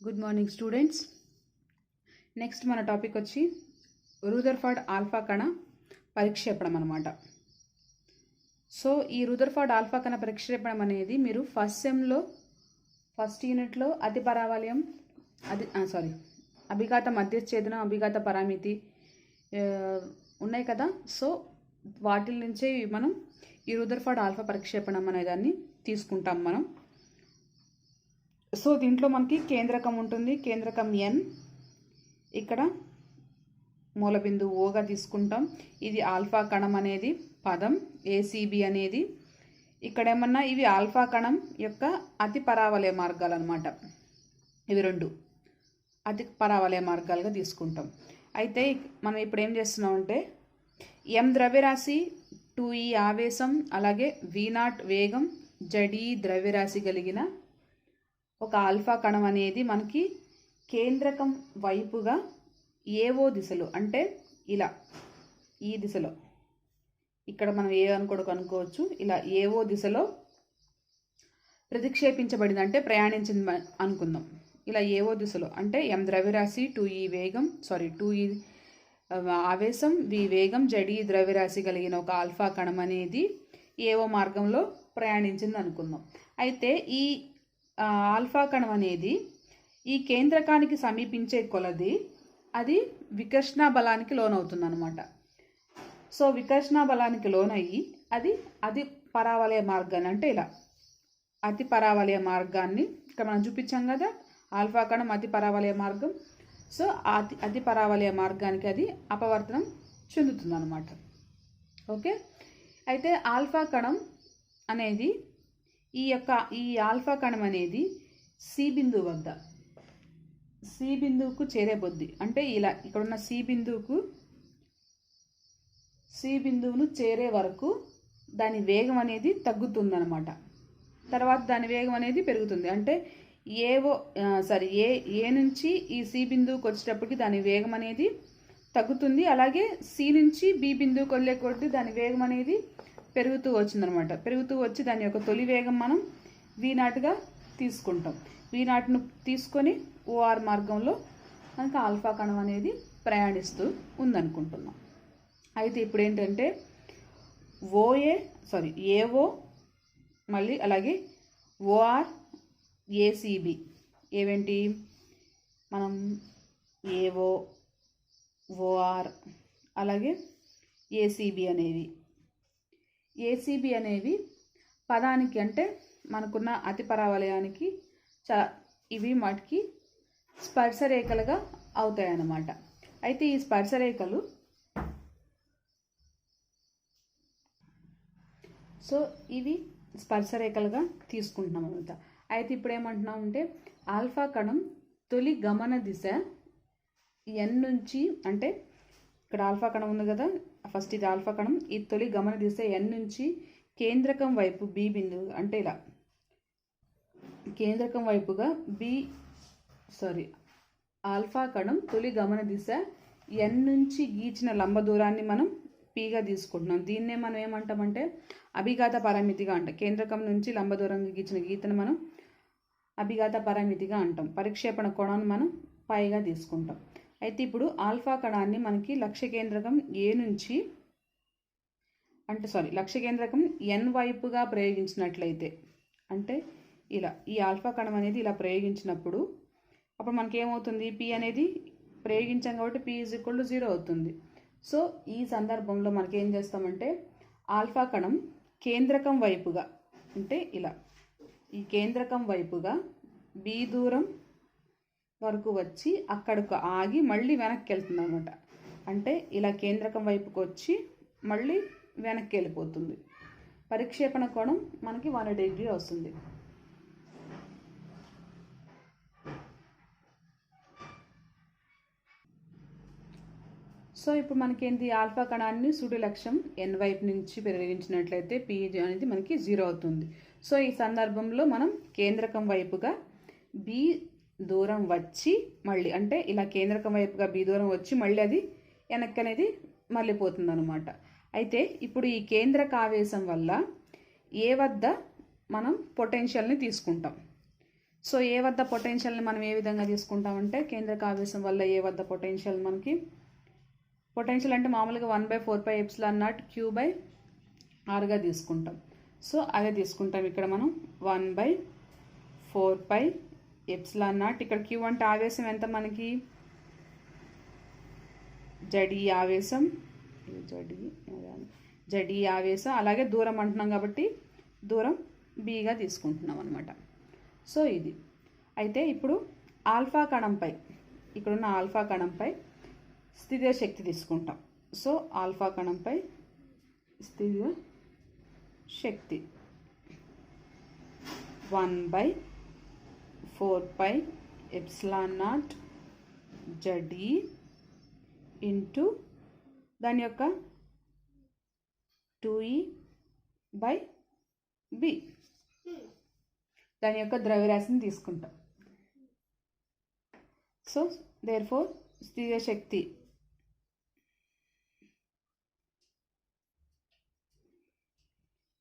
Good morning students. Next మన topic వచ్చి Rutherford alpha కణ పరిక్షేపణం అనమాట. సో ఈ రూదర్ఫర్డ్ ఆల్ఫా కణ పరిక్షేపణం అనేది మీరు ఫస్ట్ సెమ్లో ఫస్ట్ యూనిట్లో అతి పరావలయం అభిఘాత మధ్యఛేదనం అభిఘాత పరామితి ఉన్నాయి కదా. సో వాటి నుంచే మనం ఈ రూదర్ఫర్డ్ ఆల్ఫా పరిక్షేపణం అనే దాన్ని తీసుకుంటాం మనం. సో దీంట్లో మనకి కేంద్రకం ఉంటుంది, కేంద్రకం ఎన్, ఇక్కడ మూలబిందువు ఓగా తీసుకుంటాం. ఇది ఆల్ఫా కణం అనేది పదం, ఏసీబీ అనేది. ఇక్కడ ఏమన్నా ఇవి ఆల్ఫా కణం యొక్క అతి పరావలయ మార్గాలు అనమాట. ఇవి రెండు అతి పరావలయ మార్గాలుగా తీసుకుంటాం. అయితే మనం ఇప్పుడు ఏం చేస్తున్నామంటే ఎం ద్రవ్యరాశి, 2e ఆవేశం, అలాగే V0 వేగం, Ze ద్రవ్యరాశి కలిగిన ఒక ఆల్ఫా కణం అనేది మనకి కేంద్రకం వైపుగా ఏవో దిశలో, అంటే ఇలా ఈ దిశలో, ఇక్కడ మనం ఏ అనుకోవచ్చు, ఇలా ఏవో దిశలో ప్రతిక్షేపించబడింది, అంటే ప్రయాణించింది అనుకుందాం. ఇలా ఏవో దిశలో అంటే ఎం ద్రవ్యరాశి, 2e వేగం, 2e ఆవేశం, V వేగం, Ze ద్రవ్యరాశి కలిగిన ఒక ఆల్ఫా కణం అనేది ఏవో మార్గంలో ప్రయాణించింది అనుకుందాం. అయితే ఈ ఆల్ఫా కణం అనేది ఈ కేంద్రకానికి సమీపించే కొలది అది వికర్షణ బలానికి లోనవుతుంది అనమాట. సో వికర్షణ బలానికి లోనయ్యి అది పరావలయ మార్గాన్ని, అంటే ఇలా అతి పరావలయ మార్గాన్ని ఇక్కడ మనం చూపించాం కదా, ఆల్ఫా కణం అతి పరావలయ మార్గం. సో అతి పరావలయ మార్గానికి అది అపవర్తనం చెందుతుంది అనమాట. ఓకే. అయితే ఆల్ఫా కణం అనేది ఈ ఆల్ఫా కణం అనేది సి బిందువుకు చేరే బొద్ది, అంటే ఇలా ఇక్కడున్న సి బిందువును చేరే వరకు దాని వేగం అనేది తగ్గుతుందన్నమాట. తర్వాత దాని వేగం అనేది పెరుగుతుంది. అంటే ఏ నుంచి ఈ సి బిందువుకి వచ్చేటప్పటికి దాని వేగం అనేది తగ్గుతుంది. అలాగే సి నుంచి బి బిందువుకి వెళ్ళే కొద్దీ దాని వేగం అనేది పెరుగుతూ వచ్చిందనమాట. పెరుగుతూ వచ్చి దాని యొక్క తొలి వేగం మనం V0గా తీసుకుంటాం. V0ను తీసుకొని OR మార్గంలో మనకు ఆల్ఫా కణం అనేది ప్రయాణిస్తూ ఉందనుకుంటున్నాం. అయితే ఇప్పుడు ఏంటంటే ఏఓ మళ్ళీ అలాగే OR ACB ఏవేంటి, మనం ఏఓ OR అలాగే ACB అనేవి పదానికి, అంటే మనకున్న అతి పరావలయానికి ఇవి వాటికి స్పర్శరేఖలుగా అవుతాయి అన్నమాట. అయితే ఈ స్పర్శరేఖలు ఇవి స్పర్శరేఖలుగా తీసుకుంటున్నాం అనమాట. అయితే ఇప్పుడు ఏమంటున్నాం అంటే ఆల్ఫా కణం తొలి గమన దిశ ఎన్ నుంచి, అంటే ఇక్కడ ఆల్ఫా కణం ఉంది కదా, ఫస్ట్ ఇది ఆల్ఫా కణం, ఈ తొలి గమన దిశ ఎన్ నుంచి కేంద్రకం వైపు బి బిందువు, అంటే ఇలా కేంద్రకం వైపుగా ఆల్ఫా కణం తొలి గమన దిశ ఎన్ నుంచి గీచిన లంబ దూరాన్ని మనం పీగా తీసుకుంటున్నాం. దీన్నే మనం ఏమంటామంటే అభిఘాత పరామితిగా అంటాం. కేంద్రకం నుంచి లంబ దూరంగా గీచిన గీతను మనం అభిఘాత పరామితిగా అంటాం. పరిక్షేపణ కోణాన్ని మనం పైగా తీసుకుంటాం. అయితే ఇప్పుడు ఆల్ఫా కణాన్ని మనకి లక్ష్య కేంద్రకం ఏ నుంచి, లక్ష్య కేంద్రకం ఎన్ వైపుగా ప్రయోగించినట్లయితే, అంటే ఇలా ఈ ఆల్ఫా కణం అనేది ఇలా ప్రయోగించినప్పుడు అప్పుడు మనకి ఏమవుతుంది, పి అనేది ప్రయోగించాం కాబట్టి P = 0 అవుతుంది. సో ఈ సందర్భంలో మనకి ఏం చేస్తామంటే ఆల్ఫా కణం కేంద్రకం వైపుగా, అంటే ఇలా ఈ కేంద్రకం వైపుగా B దూరం వరకు వచ్చి అక్కడికి ఆగి మళ్ళీ వెనక్కి వెళ్తుంది అనమాట. అంటే ఇలా కేంద్రకం వైపుకి వచ్చి మళ్ళీ వెనక్కి వెళ్ళిపోతుంది. పరిక్షేపణ కోణం మనకి 180 వస్తుంది. సో ఇప్పుడు మనకేంటి, ఆల్ఫా కణాన్ని సూటి లక్ష్యం ఎన్ వైపు నుంచి ప్రయోగించినట్లయితే P అనేది మనకి 0 అవుతుంది. సో ఈ సందర్భంలో మనం కేంద్రకం వైపుగా B దూరం వచ్చి మళ్ళీ, అంటే ఇలా కేంద్రకం వైపుగా B దూరం వచ్చి మళ్ళీ అది వెనక్కి అనేది మళ్ళీపోతుంది అనమాట. అయితే ఇప్పుడు ఈ కేంద్రక ఆవేశం వల్ల ఏ వద్ద మనం పొటెన్షియల్ని తీసుకుంటాం. సో ఏ వద్ద పొటెన్షియల్ని మనం ఏ విధంగా తీసుకుంటామంటే కేంద్రక ఆవేశం వల్ల ఏ వద్ద పొటెన్షియల్ మనకి పొటెన్షియల్ అంటే మామూలుగా 1/4πε0 Q/r తీసుకుంటాం. సో అదే తీసుకుంటాం ఇక్కడ మనం 1/4πε0. ఇక్కడ Q అంటే ఆవేశం ఎంత మనకి జడి ఆవేశం అలాగే దూరం అంటున్నాం కాబట్టి దూరం బీగా తీసుకుంటున్నాం అనమాట. సో ఇది అయితే ఇప్పుడు ఆల్ఫా కణంపై ఇక్కడున్న ఆల్ఫా కణంపై స్థితిజ శక్తి తీసుకుంటాం. సో ఆల్ఫా కణంపై స్థితిజ శక్తి 1/4πε0 జడి ఇంటూ దాని యొక్క 2E/b దాని యొక్క ద్రవ్యరాశిని తీసుకుంటాం. సో దేర్ఫోర్ స్థితిజ శక్తి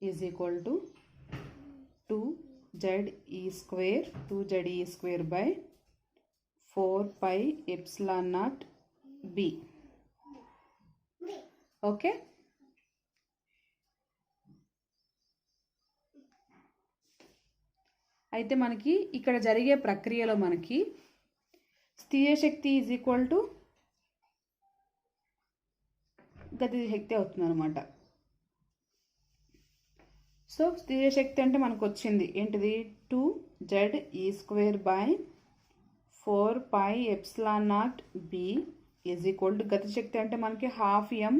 is equal to 2ZE²/4πε0b. Okay. అయితే మనకి ఇక్కడ జరిగే ప్రక్రియలో మనకి స్థితిజ శక్తి ఈజ్ ఈక్వల్ టు గతిజ శక్తి అవుతుంది అనమాట. సో స్థితిజ శక్తి అంటే మనకు వచ్చింది ఏంటిది 2ZE²/4πε0b ఈజ్ ఈక్వల్ టు గతి శక్తి అంటే మనకి 1/2m.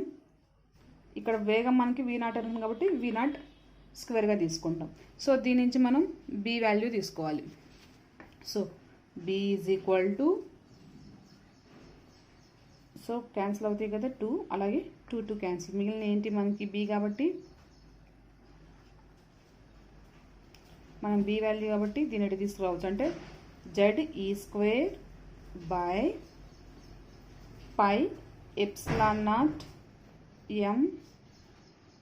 ఇక్కడ వేగం మనకి v0 ఉంటుంది కాబట్టి v0² తీసుకుంటాం. సో దీని నుంచి మనం b వాల్యూ తీసుకోవాలి. So b is equal to so cancel అవుతాయి కదా 2, అలాగే 2 క్యాన్సిల్, మిగిలిన ఏంటి మనకి b కాబట్టి మనం b వాల్యూ కాబట్టి దీని తీసుకురావచ్చు. అంటే ZE²/πε0m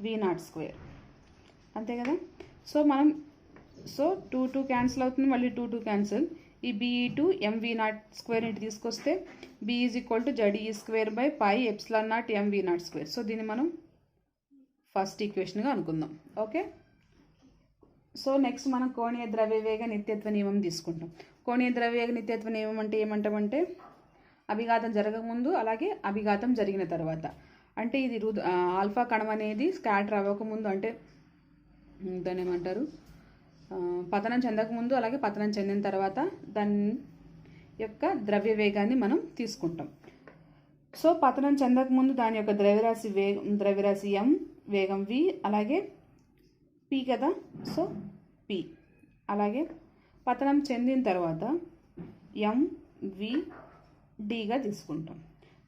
v0², అంతే కదా. సో మనం 2 క్యాన్సిల్ అవుతుంది, మళ్ళీ 2 క్యాన్సిల్, ఈ b2 mv0² ఇంటి తీసుకొస్తే b is equal to ZE²/πε0m v0². So దీన్ని మనం ఫస్ట్ ఈక్వేషన్గా అనుకుందాం. ఓకే. సో నెక్స్ట్ మనం కోణీయ ద్రవ్యవేగ నిత్యత్వ నియమం తీసుకుంటాం. కోణీయ ద్రవ్యవేగ నిత్యత్వ నియమం అంటే ఏమంటామంటే అభిఘాతం జరగకముందు అలాగే అభిఘాతం జరిగిన తర్వాత. అంటే ఇది ఆల్ఫా కణం అనేది స్కాటర్ అవ్వకముందు, అంటే దాన్ని ఏమంటారు, పతనం చెందకముందు అలాగే పతనం చెందిన తర్వాత దాని యొక్క ద్రవ్యవేగాన్ని మనం తీసుకుంటాం. సో పతనం చెందకముందు దాని యొక్క ద్రవ్యరాశి m, వేగం v, అలాగే p కదా. సో p, అలాగే పతనం చెందిన తర్వాత mvdగా తీసుకుంటాం.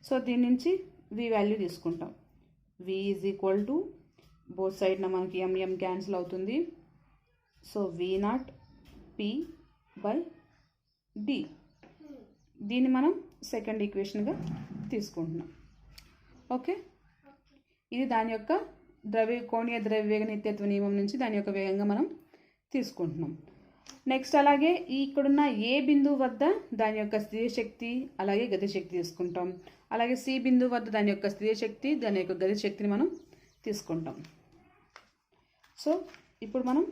సో దీని నుంచి v వాల్యూ తీసుకుంటాం. v is equal to both సైడ్న మనకి m క్యాన్సిల్ అవుతుంది. సో v0 p/d, దీన్ని మనం సెకండ్ ఈక్వేషన్గా తీసుకుంటున్నాం. ఓకే. ఇది దాని యొక్క కోణీయ ద్రవ్యవేగ నిత్యత్వ నియమం నుంచి దాని యొక్క వేగంగా మనం తీసుకుంటున్నాం. నెక్స్ట్ అలాగే ఇక్కడున్న ఏ బిందువు వద్ద దాని యొక్క స్థితిజ శక్తి అలాగే గతి శక్తి తీసుకుంటాం. అలాగే సి బిందువు వద్ద దాని యొక్క స్థితిజ శక్తి దాని యొక్క గతి శక్తిని మనం తీసుకుంటాం. సో ఇప్పుడు మనం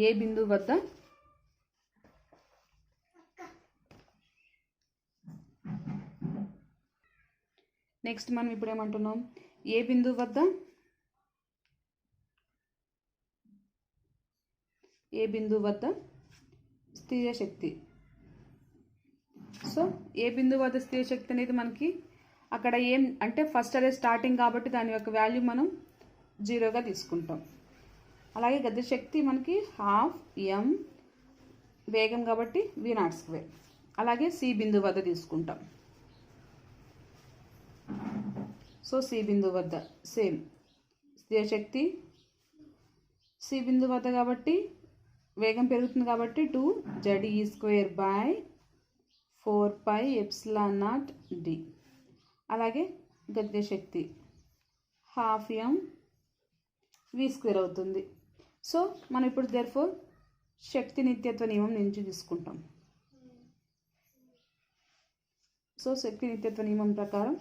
ఏ బిందువు వద్ద నెక్స్ట్ మనం ఇప్పుడు ఏమంటున్నాం, ఏ బిందువు వద్ద స్థితిజ శక్తి. సో ఏ బిందువు వద్ద స్థితిజ శక్తి అనేది మనకి అక్కడ ఏం అంటే ఫస్ట్ అదే స్టార్టింగ్ కాబట్టి దాని యొక్క వాల్యూ మనం 0గా తీసుకుంటాం. అలాగే గతి శక్తి మనకి 1/2m, వేగం కాబట్టి v0². అలాగే సి బిందువు వద్ద తీసుకుంటాం. సో సి బిందువు వద్ద సేమ్ స్థితిజ శక్తి సి బిందువు వద్ద కాబట్టి వేగం పెరుగుతుంది కాబట్టి 2ZE²/4πε0d. అలాగే గతి శక్తి 1/2m v² అవుతుంది. సో మనం ఇప్పుడు దేర్ఫోర్ శక్తి నిత్యత్వ నియమం నుంచి తీసుకుంటాం. సో శక్తి నిత్యత్వ నియమం ప్రకారం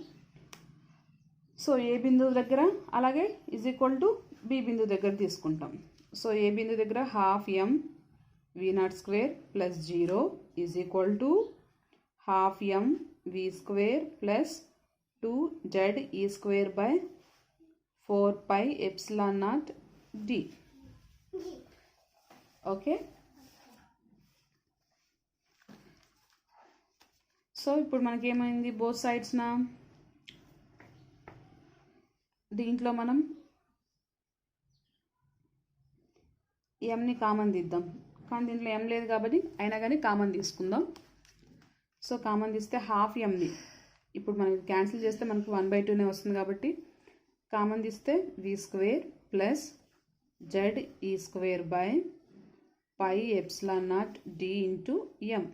సో ఏ బిందువు దగ్గర అలాగే ఈజ్ ఈక్వల్ టు బి బిందువు దగ్గర తీసుకుంటాం. సో ఏ బిందువు దగ్గర half M v0 square plus 0 is equal to half M V square plus 2z E square by 4 pi epsilon naught D. Okay, so ఇప్పుడు మనకి ఏమైంది, బోత్ సైడ్స్నా దీంట్లో మనం ఎంని కామన్ తీద్దాం, కానీ దీంట్లో ఎం లేదు కాబట్టి అయినా కానీ కామన్ తీసుకుందాం. సో కామన్ తీస్తే హాఫ్ ఎంని ఇప్పుడు మనకి క్యాన్సిల్ చేస్తే మనకి 1/2నే వస్తుంది కాబట్టి కామన్ తీస్తే వి స్క్వేర్ ప్లస్ జెడ్ ఈ square by pi epsilon naught d into m.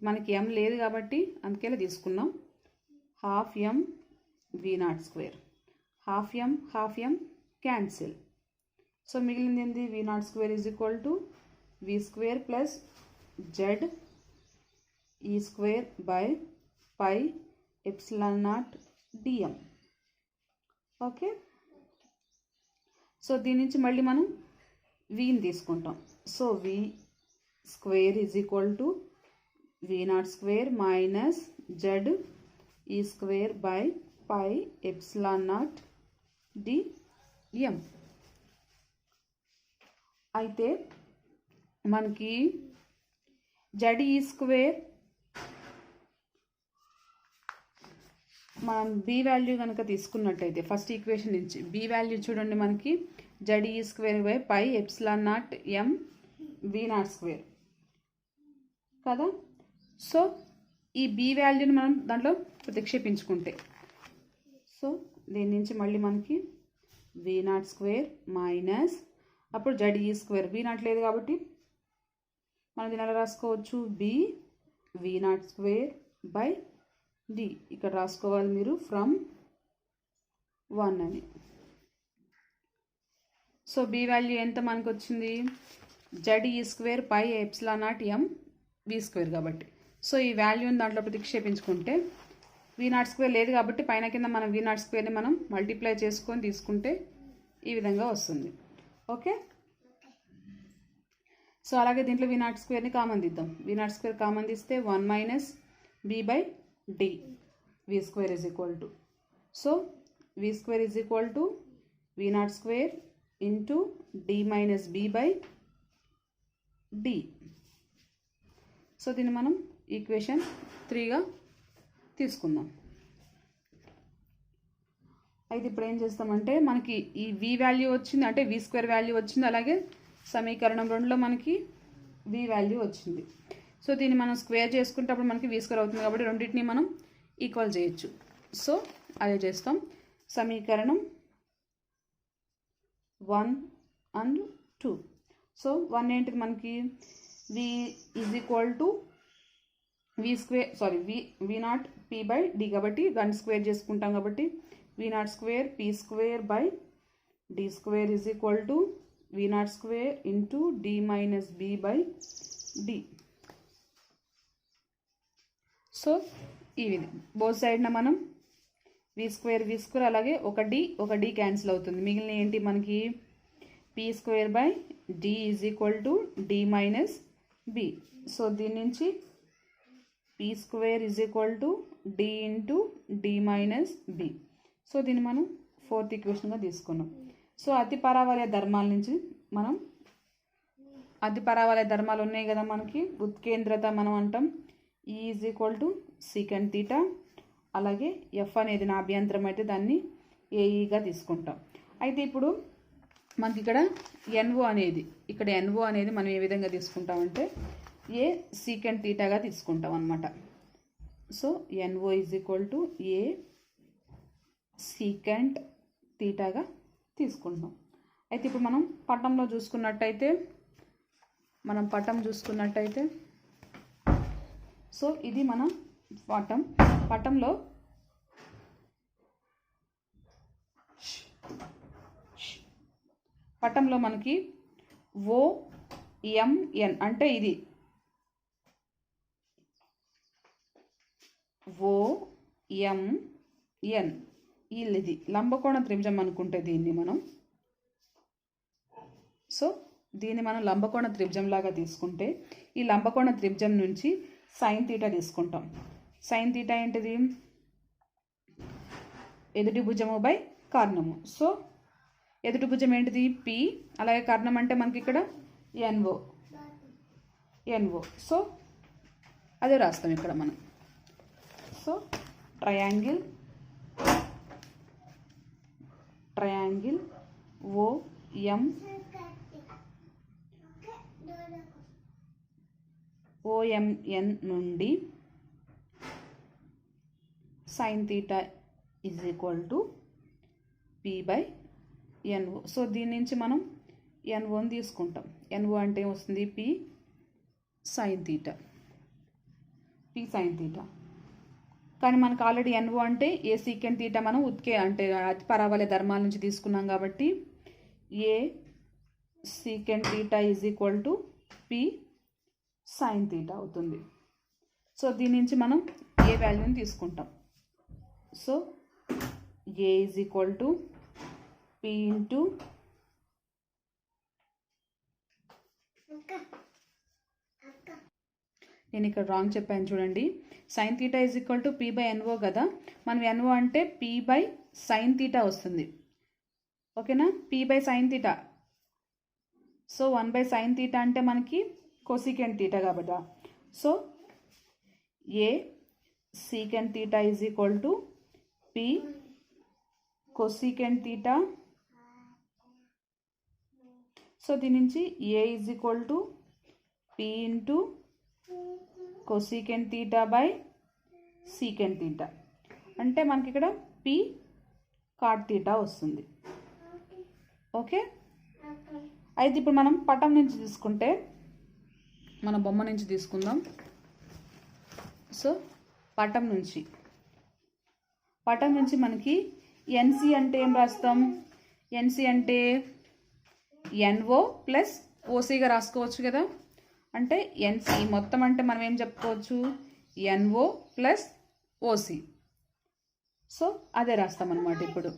మనకి ఎం లేదు కాబట్టి అందుకేలా తీసుకున్నాం. హాఫ్ ఎం v0 square, half m cancel. So మిగిలింది ఏంది, v0 square is equal to v square plus z ఈ square by pi epsilon naught d m. Okay, so దీని నుంచి మళ్ళీ మనం విని తీసుకుంటాం. So we square is equal to v0 square minus z ఈ square by pi epsilon naught D M. అయితే మనకి జెడ్ ఈ స్క్వేర్ మనం బి వాల్యూ కనుక తీసుకున్నట్టయితే ఫస్ట్ ఈక్వేషన్ నుంచి బి వాల్యూ చూడండి, మనకి జెడ్ ఈ square by pi epsilon naught M v0 square కదా. సో ఈ బి వాల్యూని మనం దాంట్లో ప్రతిక్షేపించుకుంటే సో దీని నుంచి మళ్ళీ మనకి v0 స్క్వేర్ మైనస్ అప్పుడు జెడ్ ఈ స్క్వేర్, v0 లేదు కాబట్టి మనం దీని ఎలా రాసుకోవచ్చు, B v0 square by D. ఇక్కడ రాసుకోవాలి మీరు ఫ్రమ్ 1 అని. సో బి వాల్యూ ఎంత మనకు వచ్చింది, జెడ్ ఈ స్క్వేర్ పై ఎప్సిలాన్ నాట్ ఎం వి స్క్వేర్ కాబట్టి. సో ఈ వాల్యూని దాంట్లో ప్రతిక్షేపించుకుంటే v0 స్క్వేర్ లేదు కాబట్టి పైన కింద మనం v0 స్క్వేర్ని మనం మల్టిప్లై చేసుకొని తీసుకుంటే ఈ విధంగా వస్తుంది. ఓకే, సో అలాగే దీంట్లో v0 స్క్వేర్ని కామన్ తీద్దాం. v0 స్క్వేర్ కామన్ తీస్తే 1 minus B by D V square is equal to, so we square is equal to v0 square into D minus B by D. So దీన్ని మనం equation 3గా తీసుకుందాం. అయితే ఇప్పుడు ఏం చేస్తామంటే మనకి ఈ వి వాల్యూ వచ్చింది, అంటే వి స్క్వేర్ వాల్యూ వచ్చింది, అలాగే సమీకరణం 2లో మనకి వి వాల్యూ వచ్చింది. సో దీన్ని మనం స్క్వేర్ చేసుకుంటే అప్పుడు మనకి వి స్క్వేర్ అవుతుంది కాబట్టి రెండింటిని మనం ఈక్వల్ చేయొచ్చు. సో అదే చేస్తాం. సమీకరణం 1 అండ్ 2. సో 1 ఏంటిది మనకి v is equal to v square v0 p by d కాబట్టి దాన్ని స్క్వేర్ చేసుకుంటాం కాబట్టి v0 square p square by d square is equal to v0 square into D minus B by D. So ఈ విధంగా both సైడ్న మనం V square అలాగే ఒక డి క్యాన్సిల్ అవుతుంది. మిగిలిన ఏంటి మనకి P square by D is equal to D minus B. So దీని నుంచి P square is equal to D into D minus B. So దీన్ని మనం 4th ఈక్వేషన్గా తీసుకున్నాం. సో అతి పరావలయ ధర్మాల నుంచి మనం అతి పరావలయ ధర్మాలు ఉన్నాయి కదా మనకి, ఉత్కేంద్రత మనం అంటాం ఈ is equal to secant theta, అలాగే ఎఫ్ అనేది నా అభ్యంతరం అయితే దాన్ని ఏఈగా తీసుకుంటాం. అయితే ఇప్పుడు మనకి ఇక్కడ ఎన్ఓ అనేది మనం ఏ విధంగా తీసుకుంటామంటే ఏ సీకెంట్ తీటాగా తీసుకుంటాం అనమాట. So n o is equal to a secant తీటాగా తీసుకుంటాం. అయితే ఇప్పుడు మనం పటంలో చూసుకున్నట్టయితే సో ఇది మన పటంలో మనకి ఎంఎన్ అంటే ఇది ఓఎంఎన్ ఇది లంబకోణ త్రిభుజం అనుకుంటే దీన్ని మనం దీన్ని మనం లంబకోణ త్రిభుజం లాగా తీసుకుంటే ఈ లంబకోణ త్రిభుజం నుంచి సైన్ తీటా తీసుకుంటాం. సైన్ తీటా ఏంటిది? ఎదుటి భుజము బై కర్ణము. సో ఎదుటి భుజం ఏంటిది? పి. అలాగే కర్ణం అంటే మనకి ఇక్కడ ఎన్ఓ. సో అదే రాస్తాం ఇక్కడ మనం. సో ట్రయాంగిల్ ఓఎంఎన్ నుండి sine theta is equal to P by N O. So దీని నుంచి మనం ఎన్ఓని తీసుకుంటాం. ఎన్ఓ అంటే ఏమొస్తుంది? P sine theta. కానీ మనకు ఆల్రెడీ ఎన్ఓ అంటే ఏ సీకెంట్ తీటా మనం ఉత్కే అంటే అతి పరావలయ ధర్మాల నుంచి తీసుకున్నాం కాబట్టి a secant theta is equal to p sine theta అవుతుంది. సో దీని నుంచి మనం ఏ వాల్యూని తీసుకుంటాం. So a is equal to p into నేను ఇక్కడ రాంగ్ చెప్పాను చూడండి. Sine theta is equal to P by n o కదా. మనం ఎన్ఓ అంటే పి బై సైన్ తీటా వస్తుంది. ఓకేనా? P by sine theta. So 1 by sine theta అంటే మనకి కోసికెంట్ తీటా కాబట్టి. So a secant theta is equal to p cosecant theta. So దీని నుంచి a is equal to p into cosecant theta by secant theta. అంటే మనకి ఇక్కడ p cot theta వస్తుంది. Okay. అయితే ఇప్పుడు మనం పటం నుంచి తీసుకుంటే మన బొమ్మ నుంచి తీసుకుందాం. సో పటం నుంచి మనకి ఎన్సి అంటే ఏం రాస్తాం? ఎన్సి అంటే ఎన్ఓ ప్లస్ ఓసీగా రాసుకోవచ్చు కదా. అంటే ఎన్సి మొత్తం అంటే మనం ఏం చెప్పుకోవచ్చు? NO plus OC. సో అదే రాస్తాం అన్నమాట ఇప్పుడు.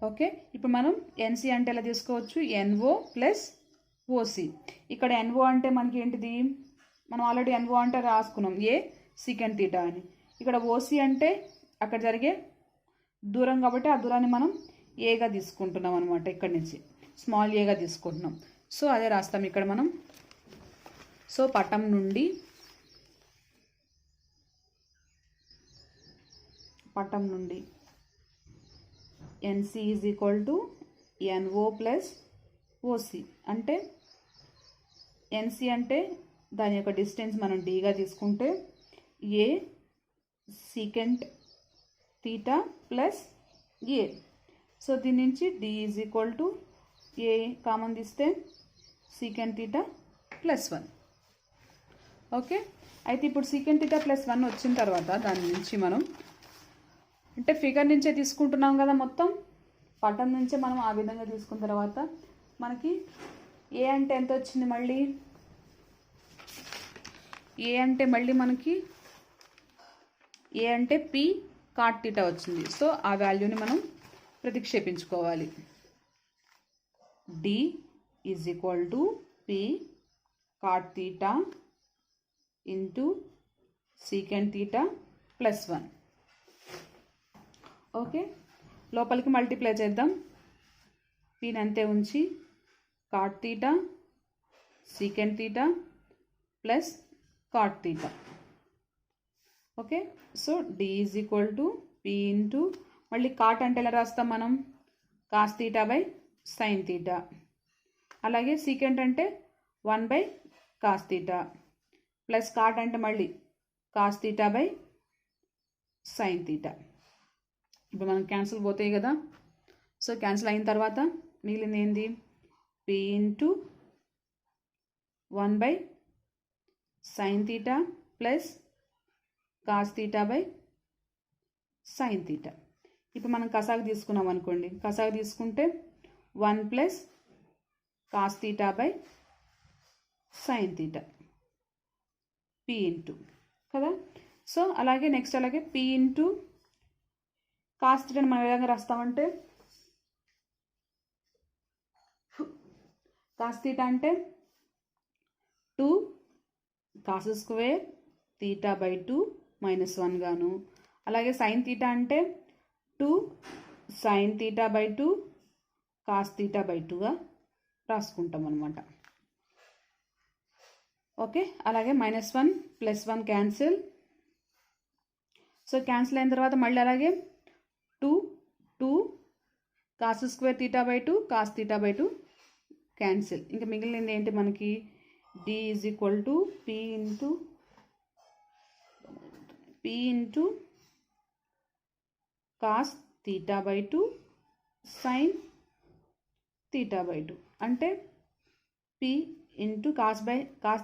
ఓకే. ఇప్పుడు మనం ఎన్సి అంటే ఎలా తీసుకోవచ్చు? N O plus O C. ఇక్కడ ఎన్ఓ అంటే మనకి ఏంటిది? మనం ఆల్రెడీ ఎన్ఓ అంటే రాసుకున్నాం ఏ సీకెంట్ తీటా అని. ఇక్కడ ఓసి అంటే అక్కడ జరిగే దూరం కాబట్టి ఆ దూరాన్ని మనం ఏగా తీసుకుంటున్నాం అనమాట. ఇక్కడి నుంచి స్మాల్ ఏగా తీసుకుంటున్నాం. సో అదే రాస్తాం ఇక్కడ మనం. సో పటం నుండి n c is equal to n o plus o c. అంటే ఎన్సి అంటే దాని యొక్క డిస్టెన్స్ మనం డీగా తీసుకుంటే a secant theta plus a. So దీని నుంచి d is equal to a common తీస్తే సీకెంట్ తీటా ప్లస్ 1. ఓకే. అయితే ఇప్పుడు సీకెంట్ తీటా ప్లస్ 1 వచ్చిన తర్వాత దాని నుంచి మనం అంటే ఫిగర్ నుంచే తీసుకుంటున్నాం కదా. మొత్తం పటం నుంచే మనం ఆ విధంగా తీసుకున్న తర్వాత మనకి ఏ అంటే ఎంత వచ్చింది? మళ్ళీ ఏ అంటే మనకి ఏ అంటే పి కాట్ తీటా వచ్చింది. సో ఆ వాల్యూని మనం ప్రతిక్షేపించుకోవాలి. D is equal to p cot theta into secant theta plus 1. Okay. లోపలికి మల్టిప్లై చేద్దాం. పిని అంతే ఉంచి cot theta secant theta plus cot theta. Okay. So d is equal to p into మళ్ళీ కాట్ అంటే ఎలా రాస్తాం మనం? Cos theta by sine theta. అలాగే సీకెంట్ అంటే 1 by cos theta plus cot అంటే మళ్ళీ cos theta by sine theta. ఇప్పుడు మనం క్యాన్సిల్ పోతాయి కదా. సో క్యాన్సిల్ అయిన తర్వాత మిగిలింది ఏంది? P into 1 by sine theta plus cos theta by sine theta. ఇప్పుడు మనం కసాగు తీసుకున్నాం అనుకోండి. కసాగు తీసుకుంటే 1 plus cos theta by sine theta P into కదా. సో అలాగే నెక్స్ట్ అలాగే పి ఇంటూ కాస్ తీటాని మనం ఏ విధంగా రాస్తామంటే కాస్ తీటా అంటే 2 కాస్ స్క్వేర్ తీటా బై 2 -1 గాను, అలాగే సైన్ తీటా అంటే 2 sine theta by 2 cos theta by 2గా రాసుకుంటాం అనమాట. ఓకే, అలాగే -1 +1 క్యాన్సిల్. సో క్యాన్సిల్ అయిన తర్వాత మళ్ళీ అలాగే 2 cos square theta by 2 cos theta by 2 cancel. ఇంకా మిగిలినది ఏంటి మనకి d = p into cos theta by 2 sine theta by 2 అంటే p into cos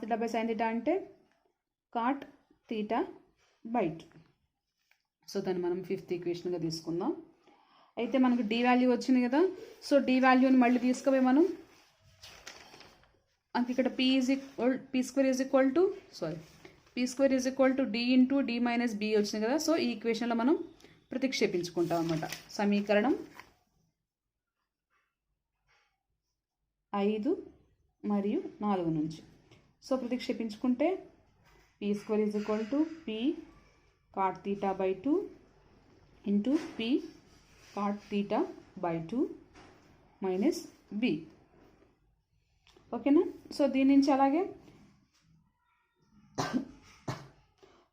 theta by sine theta అంటే కాట్ తీటా బై 2. సో దాన్ని మనం 5th ఈక్వేషన్గా తీసుకుందాం. అయితే మనకు d వాల్యూ వచ్చింది కదా. సో d వాల్యూని మళ్ళీ తీసుకుపోయి మనం మనకి ఇక్కడ p square is equal to d into d minus b వచ్చింది కదా. సో ఈ ఈక్వేషన్లో మనం ప్రతిక్షేపించుకుంటాం అనమాట. సమీకరణం 5 మరియు 4 నుంచి. సో ప్రతిక్షేపించుకుంటే p square is equal to p cot theta by 2 into p cot theta by 2 minus b. ఓకేనా. సో దీని నుంచి అలాగే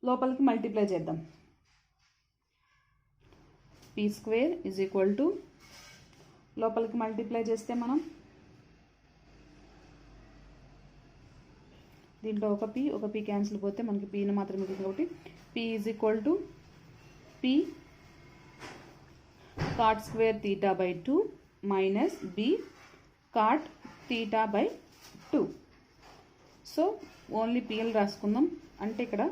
లోపలికి మల్టిప్లై చేద్దాం. p square is equal to లోపలికి మల్టిప్లై చేస్తే మనం దీంట్లో ఒక p క్యాన్సిల్ పోతే మనకి pని మాత్రం మిగిలింది కాబట్టి p is equal to p cot square theta by 2 minus b cot theta by 2. So only pl రాసుకుందాం. అంటే ఇక్కడ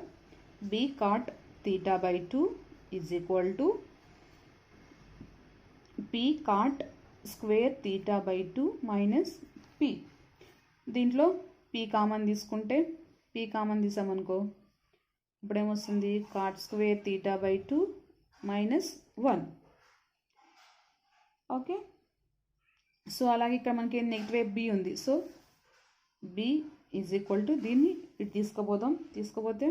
b cot theta by 2 is equal to p cot square theta by 2 minus p. దీంట్లో p common తీసుకుంటే p common తీసామనుకో ఇప్పుడేమొస్తుంది cot square theta by 2 minus 1. Okay. So అలాగే ఇక్కడ మనకి నెగిటివ్ వైపు b ఉంది. So b is equal to దీన్ని ఇటు తీసుకుపోతే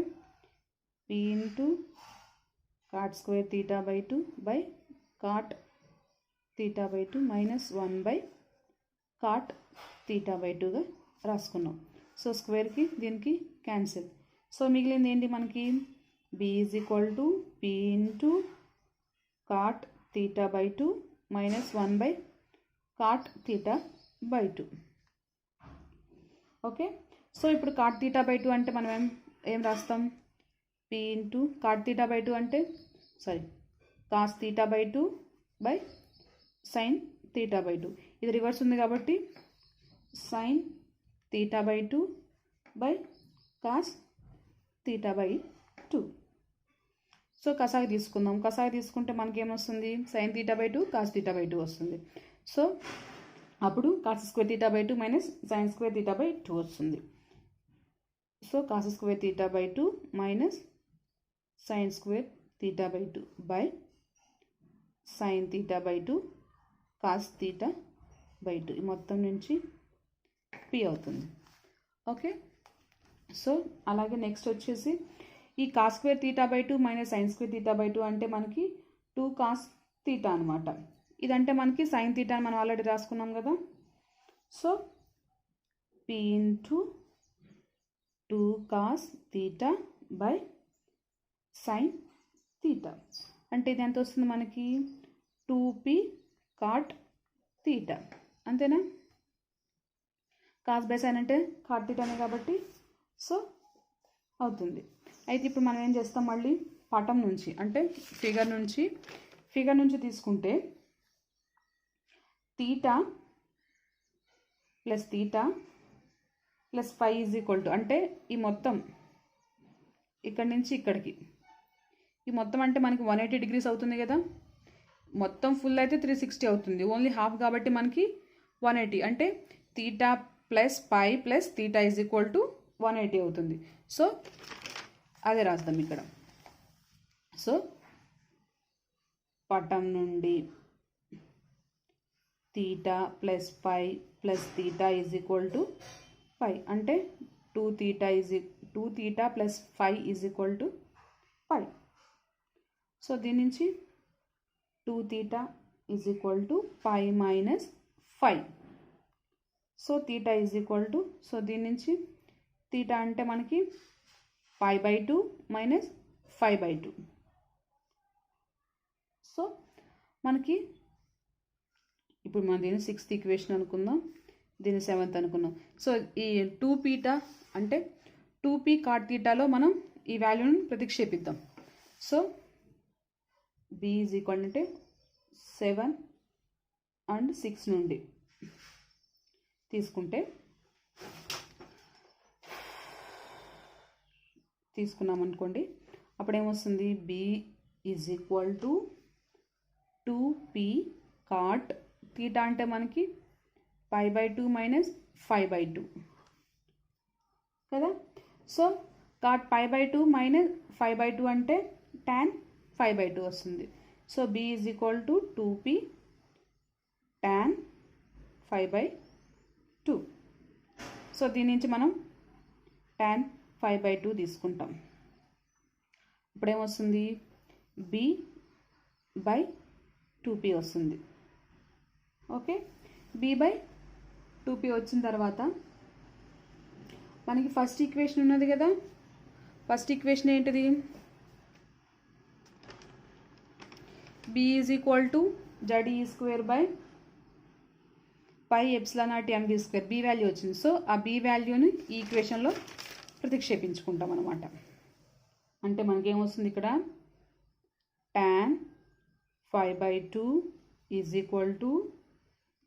p into cot square theta by 2 by cot theta by 2 minus 1 by cot theta by 2గా రాసుకున్నాం. సో స్క్వేర్కి దీనికి క్యాన్సిల్. సో మిగిలింది ఏంటి మనకి b is equal to p into cot theta by 2 minus 1 by cot theta by 2. Okay. So ఇప్పుడు cot theta by 2 అంటే మనం ఏం రాస్తాం p into cot theta by 2 అంటే cos theta by 2 by sine theta by 2. ఇది reverse ఉంది కాబట్టి sine theta by 2 by cos theta by 2. So కసాగి తీసుకుందాం. కసాగి తీసుకుంటే మనకి ఏమొస్తుంది sine theta by 2 cos theta by 2 వస్తుంది. సో అప్పుడు cos square theta by 2 minus sine square theta by 2 వస్తుంది. So cos square theta by 2 minus sine square theta by 2 by sine theta by 2 cos theta by 2 ఈ మొత్తం నుంచి p అవుతుంది. Okay. So అలాగే next వచ్చేసి ఈ cos square theta by 2 minus sine square theta by 2 అంటే మనకి 2 కాస్ తీటా అనమాట. ఇదంటే మనకి సైన్ తీటా అని మనం ఆల్రెడీ రాసుకున్నాం కదా. So p into 2 cos theta by sine theta అంటే ఇది ఎంత వస్తుంది మనకి 2p కాట్ తీటా. అంతేనా. కాస్ బై సైన్ అంటే కాట్ తీటానే కాబట్టి సో అవుతుంది. అయితే ఇప్పుడు మనం ఏం చేస్తాం మళ్ళీ పటం నుంచి అంటే ఫిగర్ నుంచి తీసుకుంటే theta plus phi is equal to అంటే ఈ మొత్తం ఇక్కడి నుంచి ఇక్కడికి ఈ మొత్తం అంటే మనకి 180 degrees అవుతుంది కదా. మొత్తం ఫుల్ అయితే 360 అవుతుంది. ఓన్లీ హాఫ్ కాబట్టి మనకి 180 అంటే theta plus pi plus theta is equal to 180 అవుతుంది. సో అదే రాద్దాం ఇక్కడ. సో పటం నుండి theta plus pi plus theta is equal to pi అంటే 2 theta plus 5 is equal to pi. So దీని నుంచి 2 theta is equal to pi minus 5. So theta is equal to, so దీని నుంచి తీటా అంటే మనకి π/2 మైనస్ 5/2. సో మనకి ఇప్పుడు మనం దీన్ని 6th ఈక్వేషన్ అనుకుందాం, దీన్ని 7th అనుకుందాం. సో ఈ 2p అంటే 2p cot తీటాలో మనం ఈ వాల్యూని ప్రతిక్షేపిద్దాం. సో b ఈజ్ ఈక్వల్ అంటే 7 and 6 నుండి తీసుకున్నాం అనుకోండి, అప్పుడేమొస్తుంది b is equal to 2p cot theta అంటే మనకి π/2 మైనస్ 5/2 కదా. సో cot π/2 మైనస్ 5/2 అంటే tan 5/2 వస్తుంది. So b is equal to 2p tan 5/2. So దీని నుంచి మనం tan 5/2 తీసుకుంటాం. ఇప్పుడేమొస్తుంది b/2p వస్తుంది. ఓకే, b/2p వచ్చిన తర్వాత మనకి ఫస్ట్ ఈక్వేషన్ ఉన్నది కదా. ఫస్ట్ ఈక్వేషన్ ఏంటిది? b is equal to ZE² by pi epsilon naught mv². b value వచ్చింది. సో ఆ b వాల్యూని ఈ ఈక్వేషన్లో ప్రతిక్షేపించుకుంటాం అన్నమాట. అంటే మనకేమొస్తుంది ఇక్కడ tan 5/2 is equal to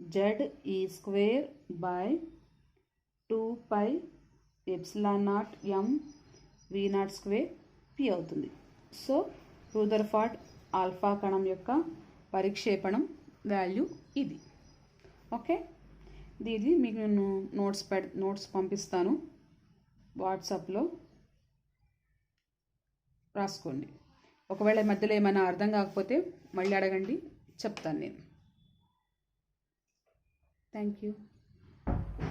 ZE² by 2π epsilon naught mv02 p అవుతుంది. సో రూదర్ఫర్డ్ ఆల్ఫా కణం యొక్క పరిక్షేపణం వాల్యూ ఇది. ఓకే, ఇది మీకు నేను నోట్స్ పంపిస్తాను, వాట్సాప్లో రాసుకోండి. ఒకవేళ మధ్యలో ఏమైనా అర్థం కాకపోతే మళ్ళీ అడగండి, చెప్తాను నేను. Thank you.